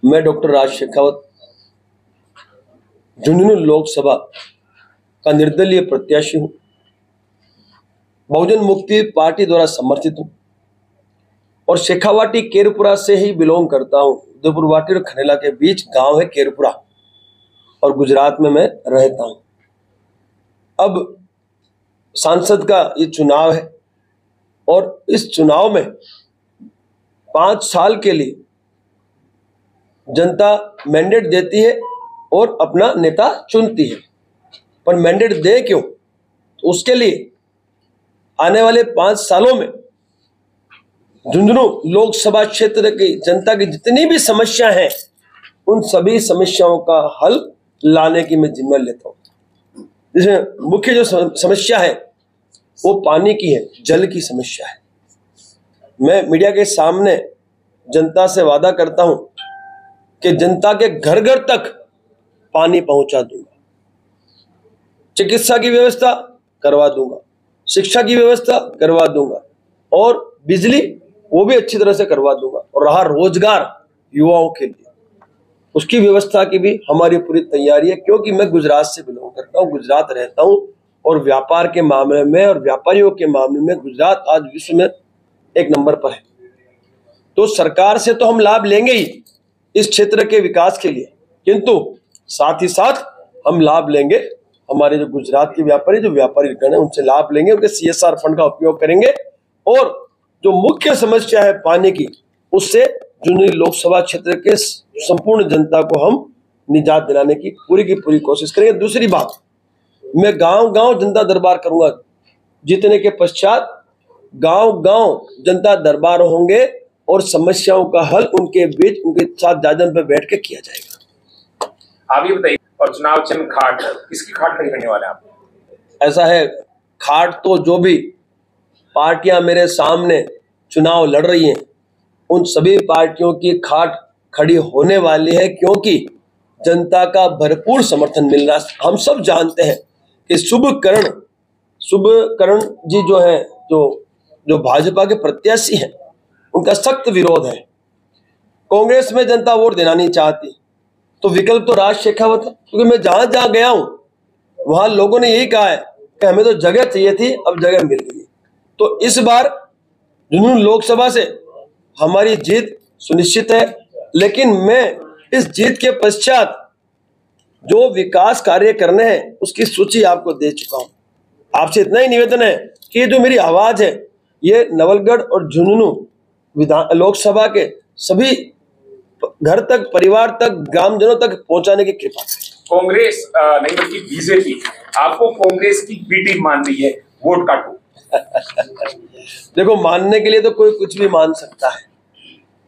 मैं डॉक्टर राज शेखावत झुंझुनू लोकसभा का निर्दलीय प्रत्याशी हूं। बहुजन मुक्ति पार्टी द्वारा समर्थित हूं और शेखावाटी केरपुरा से ही बिलोंग करता हूं। उदयपुरवाटी और खनेला के बीच गांव है केरपुरा और गुजरात में मैं रहता हूं। अब सांसद का ये चुनाव है और इस चुनाव में 5 साल के लिए जनता मैंडेट देती है और अपना नेता चुनती है। पर मैंडेट दे क्यों? तो उसके लिए आने वाले 5 सालों में झुंझुनू लोकसभा क्षेत्र की जनता की जितनी भी समस्या हैं, उन सभी समस्याओं का हल लाने की मैं जिम्मेदारी लेता हूं। जिसमें मुख्य जो समस्या है वो पानी की है, जल की समस्या है। मैं मीडिया के सामने जनता से वादा करता हूं कि जनता के घर घर तक पानी पहुंचा दूंगा, चिकित्सा की व्यवस्था करवा दूंगा, शिक्षा की व्यवस्था करवा दूंगा और बिजली वो भी अच्छी तरह से करवा दूंगा। और रहा रोजगार युवाओं के लिए, उसकी व्यवस्था की भी हमारी पूरी तैयारी है, क्योंकि मैं गुजरात से बिलोंग करता हूँ, गुजरात रहता हूँ और व्यापार के मामले में और व्यापारियों के मामले में गुजरात आज विश्व में 1 नंबर पर है। तो सरकार से तो हम लाभ लेंगे ही इस क्षेत्र के विकास के लिए, किंतु साथ ही साथ हम लाभ लेंगे हमारे जो गुजरात के व्यापारी गण है उनसे लाभ लेंगे, उनके CSR फंड का उपयोग करेंगे और जो मुख्य समस्या है पानी की, उससे झुंझुनू लोकसभा क्षेत्र के संपूर्ण जनता को हम निजात दिलाने की पूरी कोशिश करेंगे। दूसरी बात, मैं गांव-गांव जनता दरबार करूंगा। जीतने के पश्चात गांव-गांव जनता दरबार होंगे और समस्याओं का हल उनके बीच उनके साथ जाजन पर बैठ के किया जाएगा। आप ये बताइए, और चुनाव चिन्ह खाट, किसकी खाट खड़ी करने वाले हैं आप? ऐसा है, खाट तो जो भी पार्टियां मेरे सामने चुनाव लड़ रही हैं, उन सभी पार्टियों की खाट खड़ी होने वाली है, क्योंकि जनता का भरपूर समर्थन मिल रहा है। हम सब जानते हैं कि शुभकरण जी जो है, जो भाजपा के प्रत्याशी हैं, उनका सख्त विरोध है। कांग्रेस में जनता वोट देना नहीं चाहती, तो विकल्प तो राज शेखावत है, क्योंकि मैं जहां जहां गया हूं वहां लोगों ने यही कहा है कि हमें तो जगह चाहिए थी, अब जगह मिल गई। तो इस बार झुंझुनू लोकसभा से हमारी जीत सुनिश्चित है, लेकिन मैं इस जीत के पश्चात जो विकास कार्य करने हैं उसकी सूची आपको दे चुका हूं। आपसे इतना ही निवेदन है कि जो मेरी आवाज है ये नवलगढ़ और झुंझुनू लोकसभा के सभी घर तक, परिवार तक, ग्रामजनों तक पहुंचाने की कृपा करें। कांग्रेस नहीं बल्कि बीजेपी आपको कांग्रेस की बी टीम मान रही है, वोट काटो। देखो, मानने के लिए तो कोई कुछ भी मान सकता है,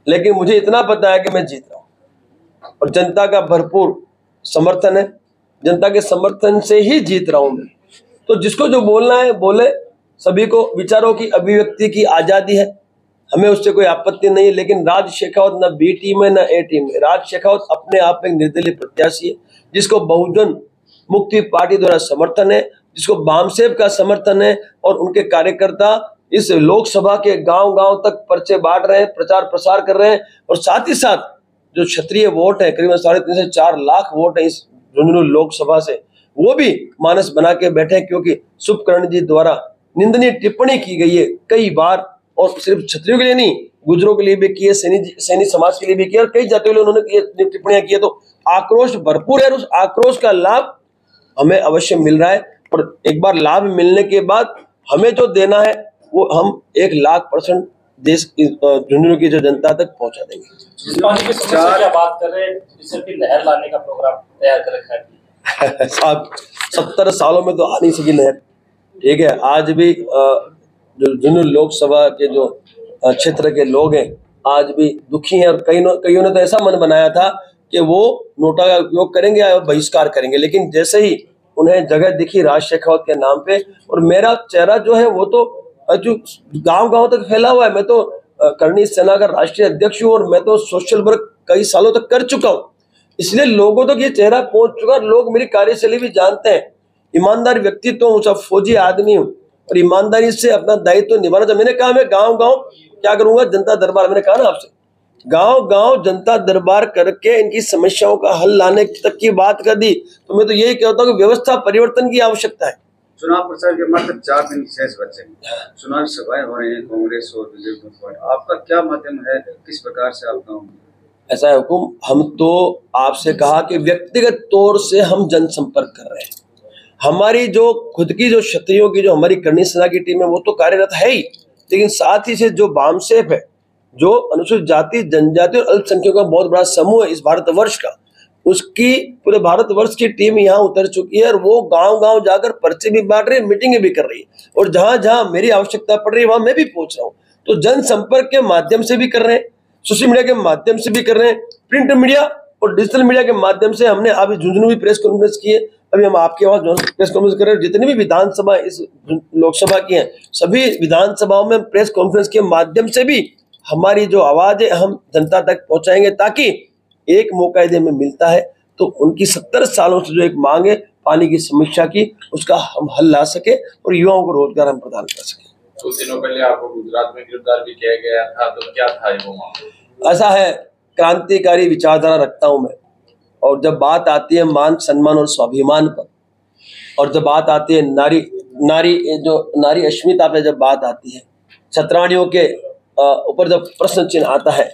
लेकिन मुझे इतना पता है कि मैं जीत रहा हूं और जनता का भरपूर समर्थन है। जनता के समर्थन से ही जीत रहा हूं मैं। तो जिसको जो बोलना है बोले, सभी को विचारों की अभिव्यक्ति की आजादी है, हमें उससे कोई आपत्ति नहीं है। लेकिन राज शेखावत ना बी टीम है ना ए टीम है। राज शेखावत अपने आप में एक निर्दलीय प्रत्याशी है, जिसको बहुजन मुक्ति पार्टी द्वारा समर्थन है, जिसको बामसेब का समर्थन है और उनके कार्यकर्ता इस लोकसभा के गांव-गांव तक पर्चे बांट रहे हैं, प्रचार प्रसार कर रहे हैं। और साथ ही साथ जो क्षत्रिय वोट है, करीबन 3.5 से 4 लाख वोट है इस झुंझुनू लोकसभा से, वो भी मानस बना के बैठे, क्योंकि शुभकरण जी द्वारा निंदनीय टिप्पणी की गई है कई बार, और सिर्फ क्षत्रियों के लिए नहीं, गुजरों के लिए भी की है, सैनी समाज के लिए भी किया और कई जातियों के लिए उन्होंने टिप्पणियां की है। तो आक्रोश भरपूर है, उस आक्रोश का लाभ हमें अवश्य मिल रहा है। और एक बार लाभ मिलने के बाद हमें जो देना है वो हम 1,00,000% देश की झुंझुनू की जो जनता तक पहुंचा देंगे। बात कर रहे हैं, लहर लाने का प्रोग्राम तैयार कर रखा है। साहब, 70 सालों में तो आ नहीं सकी लहर, ठीक है। आज भी जो झुंझुनू लोकसभा के जो क्षेत्र के लोग हैं आज भी दुखी हैं, और कईयों ने तो ऐसा मन बनाया था कि वो नोटा का उपयोग करेंगे और बहिष्कार करेंगे, लेकिन जैसे ही उन्हें जगह दिखी राज शेखावत के नाम पे, और मेरा चेहरा जो है वो तो जो गांव-गांव तक फैला हुआ है। मैं तो करणी सेना का राष्ट्रीय अध्यक्ष हूँ और मैं तो सोशल वर्क कई सालों तक कर चुका हूँ, इसलिए लोगों तक ये चेहरा पहुंच चुका। लोग मेरी कार्यशैली भी जानते हैं, ईमानदार व्यक्तित्व हूँ, सब फौजी आदमी हूँ और ईमानदारी से अपना दायित्व निभाना चाहिए। मैंने कहा मैं गांव-गांव क्या करूंगा, जनता दरबार, मैंने कहा ना आपसे गांव गांव जनता दरबार करके इनकी समस्याओं का हल लाने तक की बात कर दी। तो मैं तो यही कहता हूँ कि व्यवस्था परिवर्तन की आवश्यकता है। चुनाव प्रचार के मात्र 4 दिन शेष बचे, चुनावी सभाएं हो रही हैं कांग्रेस और बीजेपी। आपका क्या माध्यम है, किस प्रकार से आप गाँव? ऐसा है हुकुम, हम तो आपसे कहा कि व्यक्तिगत तौर से हम जनसंपर्क कर रहे हैं। हमारी जो खुद की जो क्षत्रियों की जो हमारी करनी सेना की टीम है वो तो कार्यरत है ही, लेकिन साथ ही से जो वामसेफ है, जो अनुसूचित जाति जनजाति और अल्पसंख्यकों का बहुत बड़ा समूह है इस भारतवर्ष का, उसकी पूरे भारतवर्ष की टीम यहाँ उतर चुकी है और वो गांव गांव जाकर पर्चे भी बांट रही है, मीटिंगें भी कर रही है और जहां जहां मेरी आवश्यकता पड़ रही है वहां मैं भी पहुंच रहा हूँ। तो जनसंपर्क के माध्यम से भी कर रहे हैं, सोशल मीडिया के माध्यम से भी कर रहे हैं, प्रिंट मीडिया और डिजिटल मीडिया के माध्यम से। हमने अभी झुंझुनू भी प्रेस कॉन्फ्रेंस की है, अभी हम आपके वहां प्रेस कॉन्फ्रेंस कर रहे हैं। जितनी भी विधानसभा इस लोकसभा की हैं, सभी विधानसभाओं में प्रेस कॉन्फ्रेंस के माध्यम से भी हमारी जो आवाज है हम जनता तक पहुंचाएंगे, ताकि एक मौका यदि हमें मिलता है तो उनकी 70 सालों से जो एक मांग है पानी की समस्या की, उसका हम हल ला सके और युवाओं को रोजगार हम प्रदान कर सके। कुछ दिनों पहले आपको गुजरात में गिरफ्तार भी किया गया था, तो क्या था वो मामला? ऐसा है, क्रांतिकारी विचारधारा रखता हूं मैं, और जब बात आती है मान सम्मान और स्वाभिमान पर, और जब बात आती है नारी अस्मिता पे जब बात आती है, छतरानियों के ऊपर जब प्रश्न चिन्ह आता है,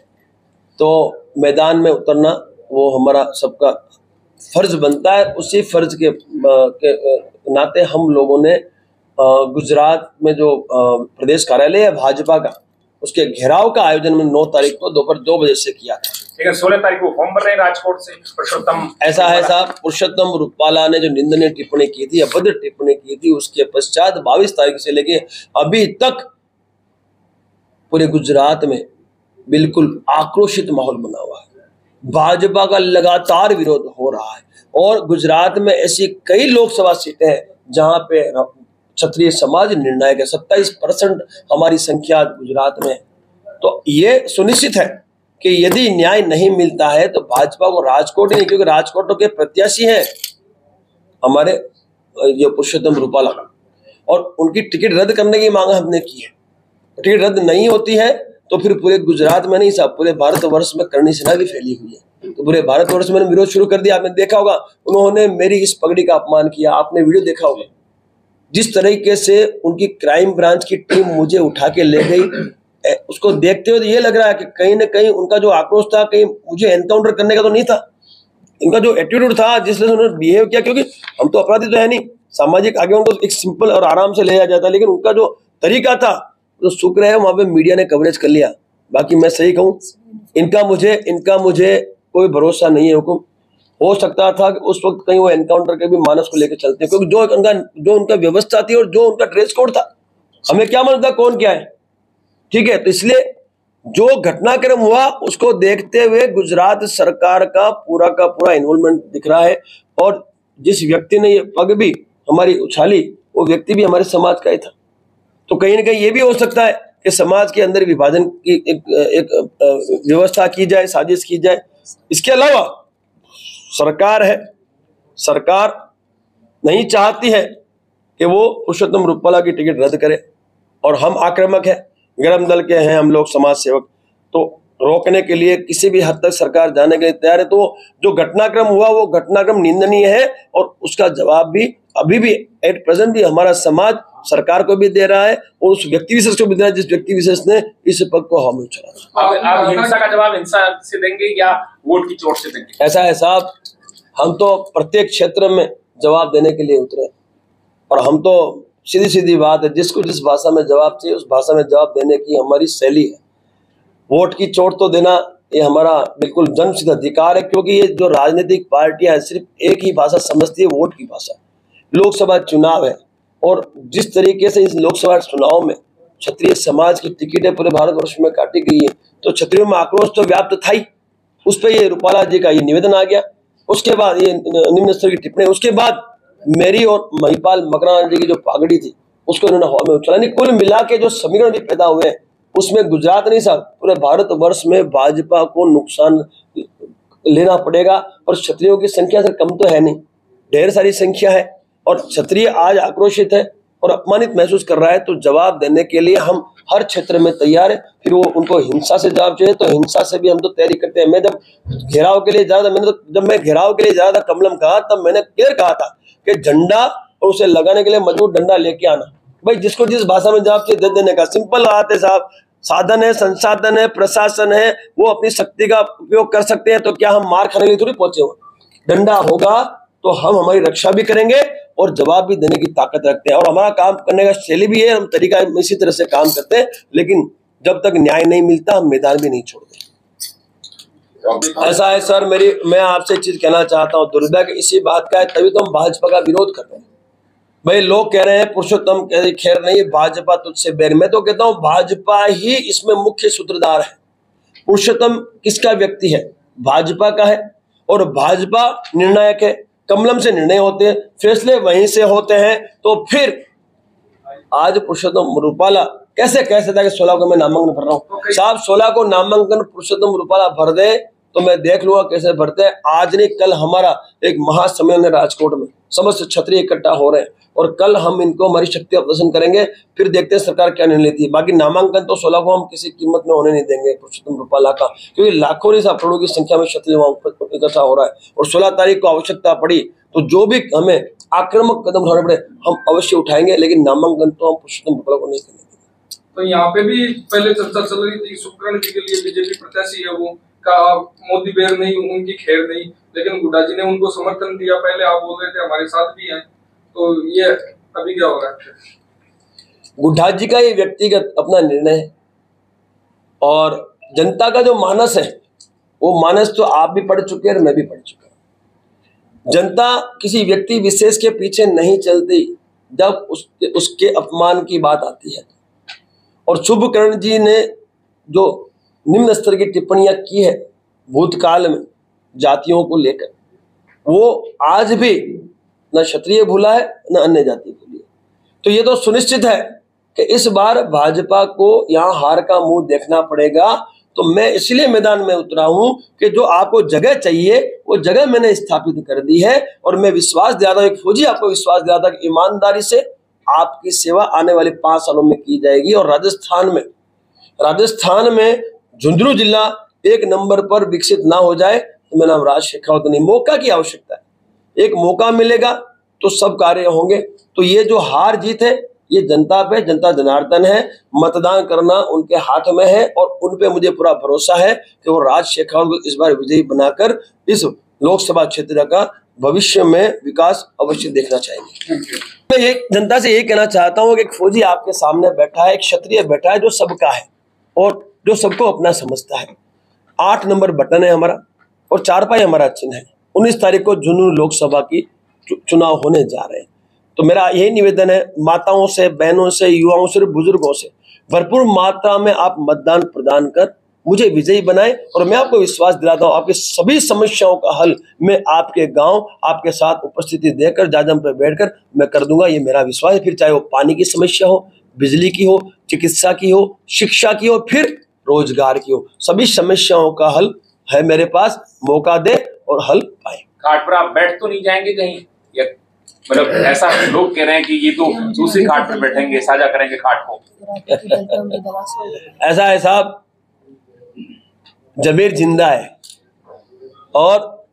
तो मैदान में उतरना वो हमारा सबका फर्ज बनता है। उसी फर्ज के नाते हम लोगों ने गुजरात में जो प्रदेश कार्यालय है भाजपा का, उसके घेराव का आयोजन में 9 तारीख को दोपहर 2 बजे से किया था। लेकिन 16 तारीख को फॉर्म भर रहे हैं राजकोट से पुरुषोत्तम। ऐसा है साहब, पुरुषोत्तम रूपाला ने जो निंदनीय टिप्पणी की थी, अभद्र टिप्पणी की थी, उसके पश्चात 22 तारीख से लेके अभी तक पूरे गुजरात में बिल्कुल आक्रोशित माहौल बना हुआ है। भाजपा का लगातार विरोध हो रहा है और गुजरात में ऐसी कई लोकसभा सीटें हैं जहां पे क्षत्रिय समाज निर्णायक है। 27% हमारी संख्या गुजरात में है। तो ये सुनिश्चित है कि यदि न्याय नहीं मिलता है तो भाजपा को राजकोट ही नहीं, क्योंकि राजकोट के प्रत्याशी हैं हमारे ये पुरुषोत्तम रूपाला, और उनकी टिकट रद्द करने की मांग हमने की है। टिकट रद्द नहीं होती है तो फिर पूरे गुजरात में नहीं साहब, पूरे भारतवर्ष में करनी सेना भी फैली हुई है। तो पूरे भारतवर्ष में विरोध शुरू कर दिया। आपने देखा होगा उन्होंने मेरी इस पगड़ी का अपमान किया, आपने वीडियो देखा होगा जिस तरीके से उनकी क्राइम ब्रांच की टीम मुझे उठा के ले गई। उसको देखते हुए तो ये लग रहा है कि कहीं ना कहीं उनका जो आक्रोश था, कहीं मुझे एनकाउंटर करने का तो नहीं था। इनका जो एटीट्यूड था, जिससे उन्होंने बिहेव किया, क्योंकि हम तो अपराधी तो है नहीं, सामाजिक आगे उनको एक सिंपल और आराम से ले जाता, लेकिन उनका जो तरीका था, तो शुक्र है वहां पे मीडिया ने कवरेज कर लिया। बाकी मैं सही कहूँ, इनका मुझे कोई भरोसा नहीं है। हुकुम हो सकता था कि उस वक्त कहीं वो एनकाउंटर के भी मानस को लेकर चलते हैं, क्योंकि जो उनका व्यवस्था थी और जो उनका ड्रेस कोड था, हमें क्या मालूम था कौन क्या है। ठीक है, तो इसलिए जो घटनाक्रम हुआ उसको देखते हुए गुजरात सरकार का पूरा इन्वॉल्वमेंट दिख रहा है, और जिस व्यक्ति ने ये पग भी हमारी उछाली वो व्यक्ति भी हमारे समाज का ही था। तो कहीं ना कहीं ये भी हो सकता है कि समाज के अंदर विभाजन की एक व्यवस्था की जाए, साजिश की जाए। इसके अलावा सरकार है, सरकार नहीं चाहती है कि वो पुरुषोत्तम रूपाला की टिकट रद्द करे, और हम आक्रामक है, गरम दल के हैं हम लोग, समाज सेवक, तो रोकने के लिए किसी भी हद तक सरकार जाने के लिए तैयार है। तो जो घटनाक्रम हुआ वो घटनाक्रम निंदनीय है, और उसका जवाब भी अभी भी एट प्रेजेंट भी हमारा समाज सरकार को भी दे रहा है और उस व्यक्ति विशेष को भी दे रहा है जिस व्यक्ति विशेष ने इस पद को हवा में उछाला। आप हिंसा का जवाब हिंसा से देंगे या वोट की चोट से देंगे? ऐसा है साहब, हम तो प्रत्येक क्षेत्र में जवाब देने के लिए उतरे, और हम तो सीधी बात है, जिसको जिस भाषा में जवाब चाहिए उस भाषा में जवाब देने की हमारी शैली है। वोट की चोट तो देना ये हमारा बिल्कुल जन्मसिद्ध अधिकार है, क्योंकि ये जो राजनीतिक पार्टियां हैं सिर्फ एक ही भाषा समझती है, वोट की भाषा। लोकसभा चुनाव है, और जिस तरीके से इस लोकसभा चुनाव में क्षत्रिय समाज की टिकटें पूरे भारतवर्ष में काटी गई है, तो क्षत्रियों में आक्रोश तो व्याप्त था ही। उस पर ये रूपाला जी का ये निवेदन आ गया, उसके बाद ये निम्न स्तर की टिप्पणी, उसके बाद मेरी और महिपाल मकराना जी की जो पागड़ी थी उसको इन्होंने हवा में उछाला। नहीं, कुल मिला के जो समीकरण भी पैदा हुए हैं उसमें गुजरात नहीं साहब, पूरे भारतवर्ष में भाजपा को नुकसान लेना पड़ेगा। और क्षत्रियों की संख्या से कम तो है नहीं, ढेर सारी संख्या है, और क्षत्रिय आज आक्रोशित है और अपमानित महसूस कर रहा है। तो जवाब देने के लिए हम हर क्षेत्र में तैयार है। फिर वो उनको हिंसा से जवाब चाहिए तो हिंसा से भी हम तो तैयारी करते हैं। मैं जब घेराव के लिए ज्यादा जब मैं घेराव के लिए ज्यादा कमलम कहा तब मैंने क्लियर कहा था कि झंडा और उसे लगाने के लिए मजबूत डंडा लेके आना। भाई जिसको जिस भाषा में जवाब चाहिए दे देने का, सिंपल बात है साहब। साधन है, संसाधन है, प्रशासन है, वो अपनी शक्ति का उपयोग कर सकते हैं। तो क्या हम मार खाने के लिए थोड़ी पहुंचे हुए? डंडा होगा तो हम हमारी रक्षा भी करेंगे और जवाब भी देने की ताकत रखते हैं। और हमारा काम करने का शैली भी है, हम तरीका इसी तरह से काम करते हैं। लेकिन जब तक न्याय नहीं मिलता हम मैदान भी नहीं छोड़ते। ऐसा है सर, मैं आपसे चीज कहना चाहता हूँ, दुर्भाग्य इसी बात का है, तभी तो हम भाजपा का विरोध कर रहे हैं। भाई लोग कह रहे हैं पुरुषोत्तम खैर नहीं, भाजपा तुझसे बैर। मैं तो कहता हूं भाजपा ही इसमें मुख्य सूत्रधार है। पुरुषोत्तम किसका व्यक्ति है? भाजपा का है। और भाजपा निर्णायक है, कमलम से निर्णय होते हैं, फैसले वहीं से होते हैं। तो फिर आज पुरुषोत्तम रूपाला कैसे कह सकता है कि 16 को मैं नामांकन भर रहा हूँ? साहब 16 को नामांकन पुरुषोत्तम रूपाला भर दे तो मैं देख लूंगा कैसे भरते हैं। आज नहीं कल हमारा एक महासम्मेलन है राजकोट में, समस्त क्षत्रिय इकट्ठा हो रहे हैं और कल हम इनको हमारी शक्ति का प्रदर्शन करेंगे। फिर देखते हैं सरकार क्या निर्णय लेती है। बाकी नामांकन तो 16 को हम किसी कीमत में होने नहीं देंगे पुरुषोत्तम रूपाला का, क्योंकि लाखों नहीं करोड़ों की संख्या में क्षत्रिय इकट्ठा हो रहा है। और 16 तारीख को आवश्यकता पड़ी तो जो भी हमें आक्रामक कदम उठाने पड़े हम अवश्य उठाएंगे, लेकिन नामांकन तो हम पुरुषोत्तम रूपाला को नहीं करेंगे। तो यहाँ पे भी पहले चर्चा चल रही थी सुकरण जी के लिए बीजेपी प्रत्याशी है वो का मोदी बेर नहीं, उनकी खैर नहीं, लेकिन गुड्डा जी ने उनको समर्थन दिया। पहले आप बोल रहे थे हमारे साथ भी हैं, तो ये अभी क्या हो रहा है? गुड्डा जी का ये व्यक्तिगत अपना निर्णय है और जनता का जो मानस है वो मानस तो आप भी पढ़ चुके हैं और मैं भी पढ़ चुका हूं। जनता किसी व्यक्ति विशेष के पीछे नहीं चलती जब उसके अपमान की बात आती है। और शुभकरण जी ने जो निम्न स्तर की टिप्पणियां की है भूतकाल में जातियों को लेकर, वो आज भी न क्षत्रिय भूला है न अन्य जाति भूली है। तो ये तो सुनिश्चित है कि इस बार भाजपा को यहाँ हार का मुंह देखना पड़ेगा। तो मैं इसलिए मैदान में उतरा हूं कि जो आपको जगह चाहिए वो जगह मैंने स्थापित कर दी है। और मैं विश्वास दिलाता हूं, एक फौजी आपको विश्वास दिलाता कि ईमानदारी से आपकी सेवा आने वाले 5 सालों में की जाएगी। और राजस्थान में झुंझुनू जिला 1 नंबर पर विकसित ना हो जाए तो मेरा नाम राज शेखावत नहीं। मौका की आवश्यकता है, एक मौका मिलेगा तो सब कार्य होंगे। तो ये जो हार जीत है ये जनता पे, जनता जनार्दन है, मतदान करना उनके हाथ में है और उन पे मुझे पूरा भरोसा है कि वो राज शेखावत को इस बार विजयी बनाकर इस लोकसभा क्षेत्र का भविष्य में विकास अवश्य देखना चाहेंगे। मैं ये जनता से यही कहना चाहता हूँ कि एक फौजी आपके सामने बैठा है, एक क्षत्रिय बैठा है जो सबका है और जो सबको अपना समझता है। 8 नंबर बटन है हमारा और 4 पाई हमारा चिन्ह है। 19 तारीख को झुंझुनू लोकसभा की चुनाव होने जा रहे हैं। तो मेरा यही निवेदन है माताओं से, बहनों से, युवाओं से, बुजुर्गों से भरपूर मात्रा में आप मतदान प्रदान कर मुझे विजयी बनाए। और मैं आपको विश्वास दिलाता हूं आपकी सभी समस्याओं का हल मैं आपके गांव आपके साथ उपस्थिति देकर जाजम पर बैठकर मैं कर दूंगा, ये मेरा विश्वास है। फिर चाहे वो पानी की समस्या हो, बिजली की हो, चिकित्सा की हो, शिक्षा की हो, फिर रोजगार की हो, सभी समस्याओं का हल है मेरे पास। मौका दे और हल पाए। खाट पर आप बैठ तो नहीं जाएंगे कहीं? मतलब ऐसा लोग कह रहे हैं कि ये तो दूसरी खाट पर बैठेंगे, साझा करेंगे खाट को। ऐसा है साहब, जमीर जिंदा है और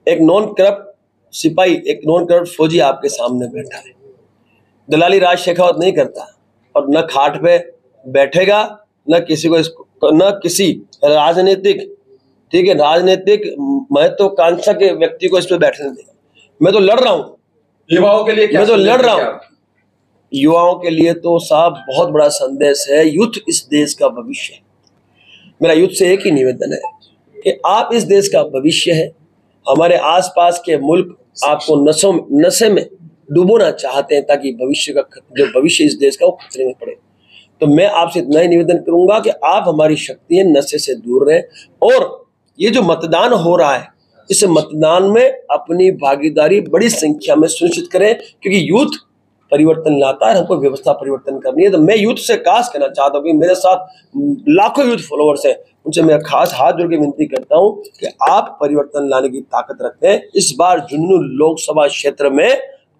एक नॉन करप्ट सिपाही, एक नॉन करप्ट फौजी आपके सामने बैठा है। दलाली राज शेखावत नहीं करता और न खाट पे बैठेगा न किसी को, न किसी राजनीतिक, ठीक है, राजनीतिक महत्वाकांक्षा के व्यक्ति को इस पे बैठने देगा। मैं तो लड़ रहा हूं युवाओं के लिए, क्या मैं तो लड़ रहा हूं युवाओं के लिए। तो साहब बहुत बड़ा संदेश है, यूथ इस देश का भविष्य है। मेरा यूथ से एक ही निवेदन है कि आप इस देश का भविष्य है। हमारे आसपास के मुल्क आपको नशे में डुबोना चाहते हैं ताकि जो भविष्य इस देश का वो खतरे में पड़े। तो मैं आपसे इतना ही निवेदन करूंगा कि आप हमारी शक्ति है, नशे से दूर रहें। और ये जो मतदान हो रहा है इस मतदान में अपनी भागीदारी बड़ी संख्या में सुनिश्चित करें, क्योंकि यूथ परिवर्तन लाता है, हमको व्यवस्था परिवर्तन करनी है। तो मैं यूथ से खास कहना चाहता हूँ कि मेरे साथ लाखों यूथ फॉलोअर्स हैं, उनसे मैं खास हाथ जोड़ के विनती करता हूँ कि आप परिवर्तन लाने की ताकत रखते हैं। इस बार झुंझुनू लोकसभा क्षेत्र में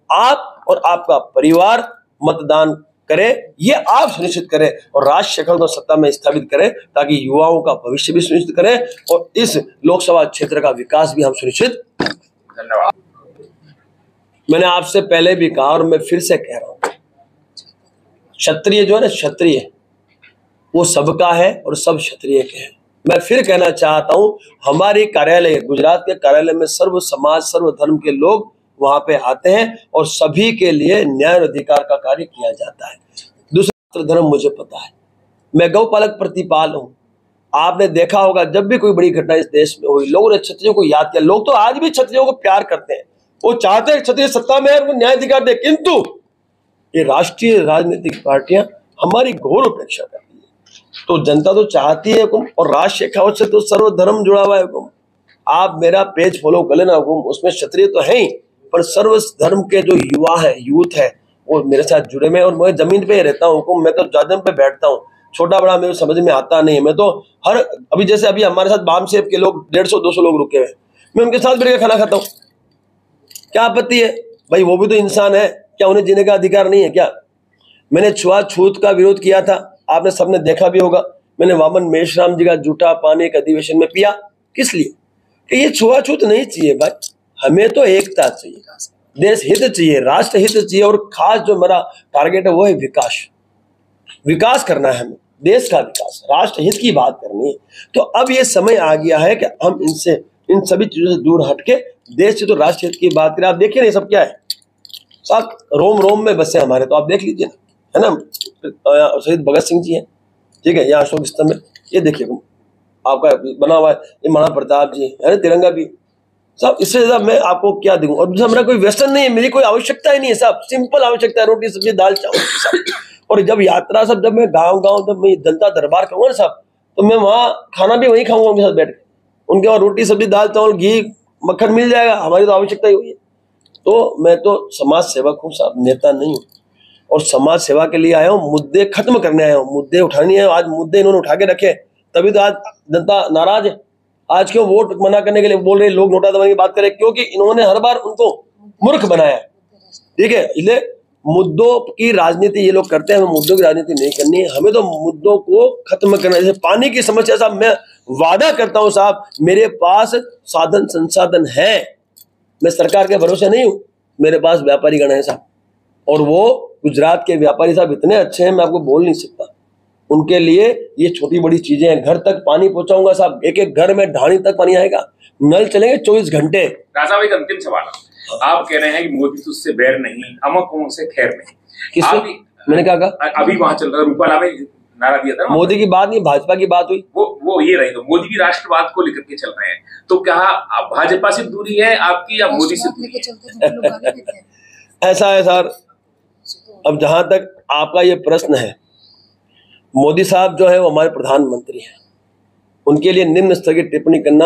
आप और आपका परिवार मतदान करें, ये आप सुनिश्चित करें और राज शेखर को सत्ता में स्थापित करें, ताकि युवाओं का भविष्य भी सुनिश्चित करें और इस लोकसभा क्षेत्र का विकास भी हम सुनिश्चित। धन्यवाद। मैंने आपसे पहले भी कहा और मैं फिर से कह रहा हूं, क्षत्रिय जो है ना, क्षत्रिय वो सबका है और सब क्षत्रिय के हैं। मैं फिर कहना चाहता हूं, हमारे कार्यालय, गुजरात के कार्यालय में सर्व समाज सर्व धर्म के लोग वहां पे आते हैं और सभी के लिए न्याय और अधिकार का कार्य किया जाता है। दूसरा धर्म मुझे पता है, मैं गौपालक प्रतिपाल हूं। आपने देखा होगा जब भी कोई बड़ी घटना इस देश में हुई, लोगों ने क्षत्रियों को याद किया। लोग तो आज भी क्षत्रियों को प्यार करते हैं, वो चाहते हैं क्षत्रिय सत्ता में उनको न्याय अधिकार दे, किंतु ये राष्ट्रीय राजनीतिक पार्टियां हमारी घोर उपेक्षा करती है। तो जनता तो चाहती है हुकुम, और राज शेखावत से तो सर्वधर्म जुड़ा हुआ है हुकुम। आप मेरा पेज फॉलो कर लेना हुकुम, उसमें क्षत्रिय तो है ही, पर सर्व धर्म के जो युवा है, यूथ है, वो मेरे साथ जुड़े हुए। और मैं जमीन पे रहता हूँ हुकुम, मैं तो जादम पे बैठता हूँ, छोटा बड़ा मेरे समझ में आता नहीं है। मैं तो हर अभी जैसे अभी हमारे साथ बाम सेब के लोग 150-200 लोग रुके हुए, मैं उनके साथ बैठ के खाना खाता हूँ। क्या आपत्ति है भाई? वो भी तो इंसान है, क्या उन्हें जीने का अधिकार नहीं है क्या? मैंने छुआछूत का विरोध किया था, आपने सबने देखा भी होगा। मैंने वामन मेश्राम जी का जूठा पानी एक अधिवेशन में पिया, किस लिए? कि ये छुआछूत नहीं चाहिए भाई, हमें तो एकता चाहिए, देश हित चाहिए, राष्ट्र हित चाहिए, और खास जो मेरा टारगेट है वो है विकास करना है हमें, देश का विकास, राष्ट्र हित की बात करनी है। तो अब ये समय आ गया है कि हम इनसे, इन सभी चीजों से दूर हटके देश से तो राष्ट्र हित की बात करें। आप देखिए ना सब क्या है, सब रोम रोम में बसे हमारे, तो आप देख लीजिए ना, है ना। शहीद भगत सिंह जी हैं, ठीक है, यहाँ अशोक स्तंभ में, ये देखिए आपका बना हुआ है, ये महाराणा प्रताप जी है, तिरंगा भी, सब। इससे ज्यादा मैं आपको क्या दूं? और मेरा कोई व्यसन नहीं है, मेरी कोई आवश्यकता ही नहीं है, सब सिंपल आवश्यकता है, रोटी सब्जी दाल चावल। और जब यात्रा सब, जब मैं गाँव जब मैं जनता दरबार कहूँगा ना सब, तो मैं वहाँ खाना भी वहीं खाऊंगा उनके साथ बैठ के, उनके वहाँ रोटी सब्जी दाल चावल घी मक्खन मिल जाएगा, हमारी तो आवश्यकता ही हुई है। तो मैं तो समाज सेवक हूँ साहब, नेता नहीं हूँ, और समाज सेवा के लिए आया हूँ, मुद्दे खत्म करने आया हूँ, मुद्दे उठाने आया हूँ। आज मुद्दे इन्होंने उठा के रखे, तभी तो आज जनता नाराज है। आज क्यों वोट मना करने के लिए बोल रहे लोग नोटा दबाने की बात करें? क्योंकि इन्होंने हर बार उनको मूर्ख बनाया, ठीक है। इसलिए मुद्दों की राजनीति ये लोग करते हैं, हमें मुद्दों की राजनीति नहीं करनी है, हमें तो मुद्दों को खत्म करना है। जैसे पानी की समस्या साहब, मैं वादा करता हूं साहब, मेरे पास साधन संसाधन है, मैं सरकार के भरोसे नहीं हूं, मेरे पास व्यापारी गण है साहब, और वो गुजरात के व्यापारी साहब इतने अच्छे हैं, मैं आपको बोल नहीं सकता। उनके लिए ये छोटी बड़ी चीजें हैं, घर तक पानी पहुंचाऊंगा साहब, एक एक घर में ढाणी तक पानी आएगा, नल चलेंगे 24 घंटे। राजा भाई, एक अंतिम सवाल, आप कह रहे हैं कि मोदी से उससे बैर नहीं, अमकों से खैर नहीं, मैंने क्या कहा? अभी वहां चल रहा है, रूपाला में नारा दिया था, मोदी की बात नहीं, भाजपा की बात हुई, वो ये रही। तो मोदी भी राष्ट्रवाद को लेकर के चल रहे हैं, तो क्या भाजपा से दूरी है आपकी या मोदी से दूरी है? ऐसा है सर, अब जहां तक आपका ये प्रश्न है, मोदी साहब जो है वो हमारे प्रधानमंत्री हैं, उनके लिए निम्न स्तर की टिप्पणी करना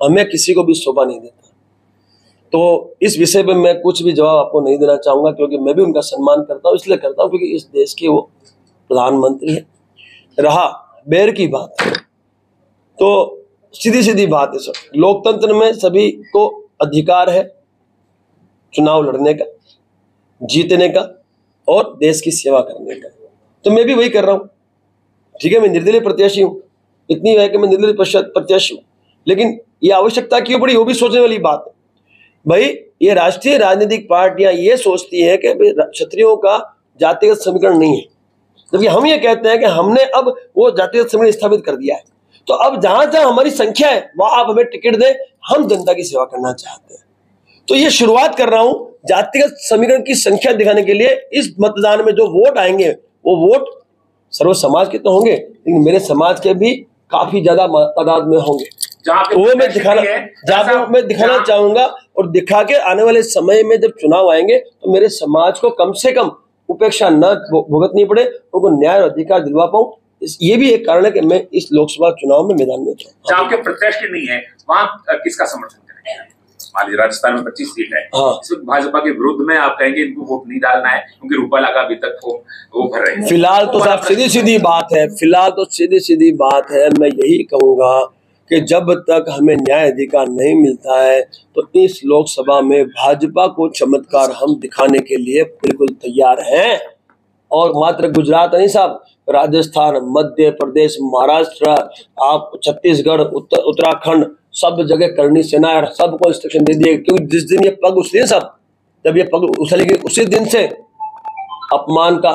हमें किसी को भी शोभा नहीं देता। तो इस विषय पे मैं कुछ भी जवाब आपको नहीं देना चाहूंगा, क्योंकि मैं भी उनका सम्मान करता हूं, इसलिए करता हूं क्योंकि इस देश के वो प्रधानमंत्री है। रहा बैर की बात, तो सीधी सीधी बात है सर, लोकतंत्र में सभी को अधिकार है चुनाव लड़ने का, जीतने का और देश की सेवा करने का, तो मैं भी वही कर रहा हूं, ठीक है। मैं निर्दलीय प्रत्याशी हूं, इतनी है कि मैं निर्दलीय प्रत्याशी हूं, लेकिन ये आवश्यकता क्यों पड़ी, वो भी सोचने वाली बात है भाई। ये राष्ट्रीय राजनीतिक पार्टियां ये सोचती है कि क्षत्रियों का जातिगत समीकरण नहीं है, जबकि हम ये कहते हैं कि हमने अब वो जातिगत समीकरण स्थापित कर दिया है। तो अब जहां जहां हमारी संख्या है वहां आप हमें टिकट दें, हम जनता की सेवा करना चाहते हैं। तो ये शुरुआत कर रहा हूं जातिगत समीकरण की संख्या दिखाने के लिए। इस मतदान में जो वोट आएंगे वो वोट सर्व समाज के तो होंगे, लेकिन मेरे समाज के भी काफी ज्यादा तादाद में होंगे, वो मैं दिखाना चाहूंगा। और दिखा के आने वाले समय में जब चुनाव आएंगे तो मेरे समाज को कम से कम उपेक्षा न भुगतनी पड़े, उनको न्याय और अधिकार दिलवा पाऊं। ये भी एक कारण है कि मैं इस लोकसभा चुनाव में मैदान में जहाँ आपके प्रत्याशी नहीं है वहां किसका समर्थन करेंगे? मान लीजिए राजस्थान में 25 सीट है, इसमें भाजपा के विरुद्ध में आप कहेंगे इनको वोट नहीं डालना है क्योंकि रूपाला का अभी तक वो भर रहे हैं। फिलहाल तो साहब सीधी सीधी बात है, मैं यही कहूंगा कि जब तक हमें न्याय अधिकार नहीं मिलता है तो इस लोकसभा में भाजपा को चमत्कार हम दिखाने के लिए बिल्कुल तैयार हैं। और मात्र गुजरात नहीं साहब, राजस्थान, मध्य प्रदेश, महाराष्ट्र, आप छत्तीसगढ़, उत्तराखंड, सब जगह करनी सेना है, सबको इंस्ट्रक्शन दे दिए, क्योंकि जिस दिन ये पग उछली साहब, जब ये पग उछलेगी उसी दिन से अपमान का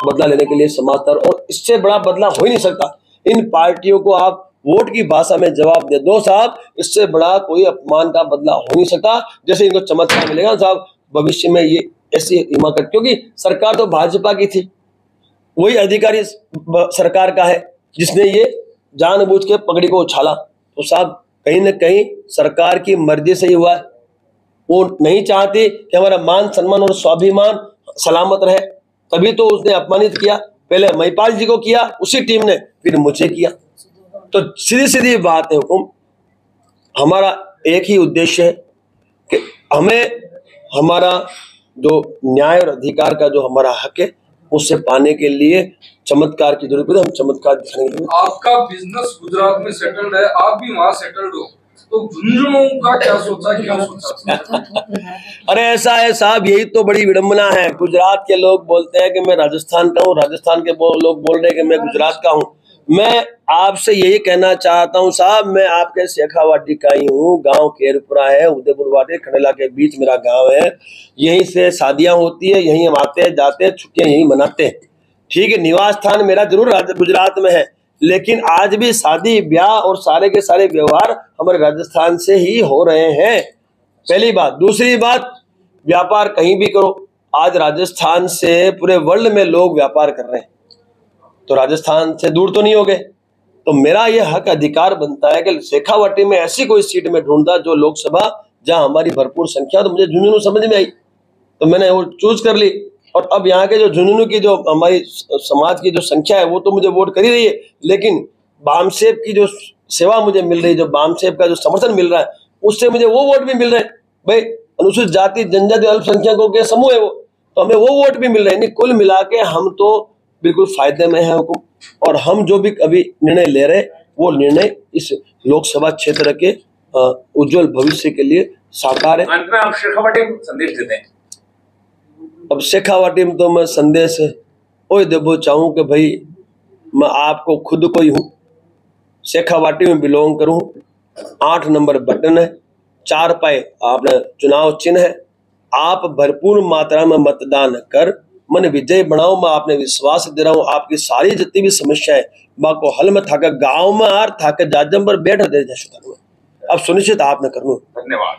बदला लेने के लिए समाज, और इससे बड़ा बदला हो ही नहीं सकता। इन पार्टियों को आप वोट की भाषा में जवाब दे दो साहब, इससे बड़ा कोई अपमान का बदला हो नहीं सकता। जैसे इनको चमत्कार मिलेगा साहब भविष्य में, ये ऐसी हिमाकत, क्योंकि सरकार तो भाजपा की थी, वही अधिकारी सरकार का है जिसने ये जानबूझ के पगड़ी को उछाला। तो साहब कहीं न कहीं सरकार की मर्जी से ही हुआ है। वो नहीं चाहती कि हमारा मान सम्मान और स्वाभिमान सलामत रहे, तभी तो उसने अपमानित किया। पहले महिपाल जी को किया, उसी टीम ने फिर मुझे किया। तो सीधी सीधी बात है हुकुम, हमारा एक ही उद्देश्य है कि हमें हमारा जो न्याय और अधिकार का जो हमारा हक है उससे पाने के लिए चमत्कार की जरूरत है। हम चमत्कार दिखाने के लिए, आपका बिजनेस गुजरात में सेटल्ड है, आप भी वहां सेटल्ड हो, तो झुंझुनों का क्या सोचा, क्या सोचा? अरे ऐसा है साहब, यही तो बड़ी विडंबना है। गुजरात के लोग बोलते हैं कि मैं राजस्थान का हूँ, राजस्थान के लोग बोल रहे हैं कि मैं गुजरात का हूँ। मैं आपसे यही कहना चाहता हूँ साहब, मैं आपके शेखावाटी का ही हूँ। गांव केरपुरा है, उदयपुर वाटी खंडेला के बीच मेरा गांव है। यहीं से शादियां होती है, यहीं हम आते हैं जाते हैं, छुट्टियां यहीं मनाते हैं। ठीक है, निवास स्थान मेरा जरूर गुजरात में है, लेकिन आज भी शादी ब्याह और सारे के सारे व्यवहार हमारे राजस्थान से ही हो रहे हैं, पहली बात। दूसरी बात, व्यापार कहीं भी करो, आज राजस्थान से पूरे वर्ल्ड में लोग व्यापार कर रहे हैं, तो राजस्थान से दूर तो नहीं हो गए। तो मेरा ये हक अधिकार बनता है कि शेखावाटी में ऐसी कोई सीट में ढूंढता जो लोकसभा जहां हमारी भरपूर संख्या, तो मुझे झुंझुनू समझ में आई, तो मैंने वो चूज कर ली। और अब यहाँ के जो झुंझुनू की जो हमारी समाज की जो संख्या है वो तो मुझे वोट कर ही रही है, लेकिन बामसेब की जो सेवा मुझे मिल रही है, जो बामसेब का जो समर्थन मिल रहा है, उससे मुझे वो वोट भी मिल रहे हैं। भाई अनुसूचित जाति जनजाति अल्पसंख्यकों के समूह है वो, तो हमें वो वोट भी मिल रहे हैं। कुल मिला के हम तो बिल्कुल फायदे में है हुकुम, और हम जो भी अभी निर्णय ले रहे हैं वो निर्णय इस लोकसभा क्षेत्र के उज्जवल भविष्य के लिए साकार है। अंत में आप शेखावाटी में संदेश देते हैं। अब शेखावाटी में तो मैं संदेश वही देना चाहूँ कि भाई मैं आपको खुद को ही हूँ, शेखावाटी में बिलोंग करूँ, 8 नंबर बटन है, 4 पाए आपने चुनाव चिन्ह है। आप भरपूर मात्रा में मतदान कर मन विजय बनाओ। मैं आपने विश्वास दे रहा हूँ, आपकी सारी जितनी भी समस्याएं माँ को हल में थाके गाँव में आर थाके जाजम पर बैठ दे। अब सुनिश्चित आपने करना। धन्यवाद।